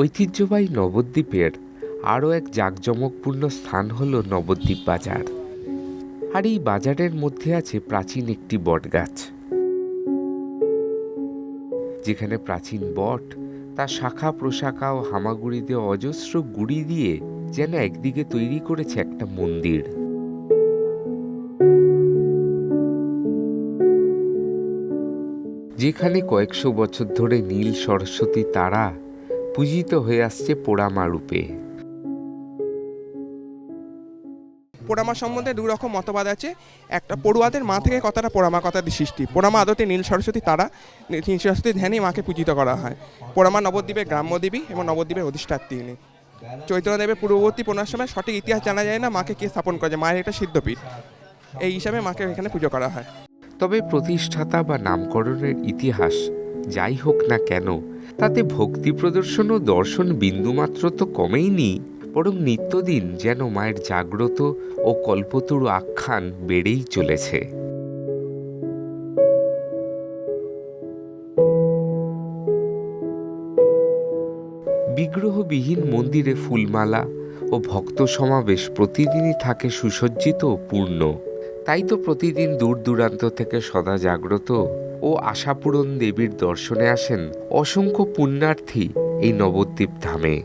ঐতিহ্যবাহী নবদ্বীপের আরও এক জাঁকজমকপূর্ণ স্থান হল নবদ্বীপ বাজার। আর এই বাজারের মধ্যে আছে প্রাচীন একটি বটগাছ, যেখানে প্রাচীন বট তার শাখা প্রশাখা ও হামাগুড়িতে অজস্র গুড়ি দিয়ে যেন একদিকে তৈরি করেছে একটা মন্দির। যেখানে কয়েকশো বছর ধরে নীল সরস্বতী তারা পূজিত হয়ে আসছে পোড়ামা রূপে। পোড়ামা সম্বন্ধে দুই রকম মতবাদ আছে। একটা পড়ুয়াদের মা থেকে কথাটা পোড়ামা কথাটি সৃষ্টি। পোড়ামা আদতে নীল সরস্বতী তারা, নীল সরস্বতীর ধ্যানেই মাকে পূজিত করা হয়। পোড়ামা নবদ্বীপের গ্রাম্য দেবী এবং নবদ্বীপের অধিষ্ঠাত্রী তিনি। চৈতন্যদেবের পূর্ববর্তী পুনর সময় সঠিক ইতিহাস জানা যায় না মাকে কে স্থাপন করেছে, মায়ের একটা সিদ্ধপীঠ, এই হিসাবে মাকে এখানে পুজো করা হয়। তবে প্রতিষ্ঠাতা বা নামকরণের ইতিহাস যাই হোক না কেন, তাতে ভক্তি প্রদর্শন ও দর্শন বিন্দুমাত্র তো কমেইনি, বরং নিত্যদিন যেন মায়ের জাগ্রত ও কল্পতরু আখ্যান বেড়েই চলেছে। বিগ্রহবিহীন মন্দিরে ফুলমালা ও ভক্ত সমাবেশ প্রতিদিনই থাকে সুসজ্জিত ও পূর্ণ। তাই তো প্রতিদিন দূর দূরান্ত থেকে সদা জাগ্রত ও আশাপূরণ দেবীর দর্শনে আসেন অসংখ্য পুণ্যার্থী এই নবদ্বীপ ধামে।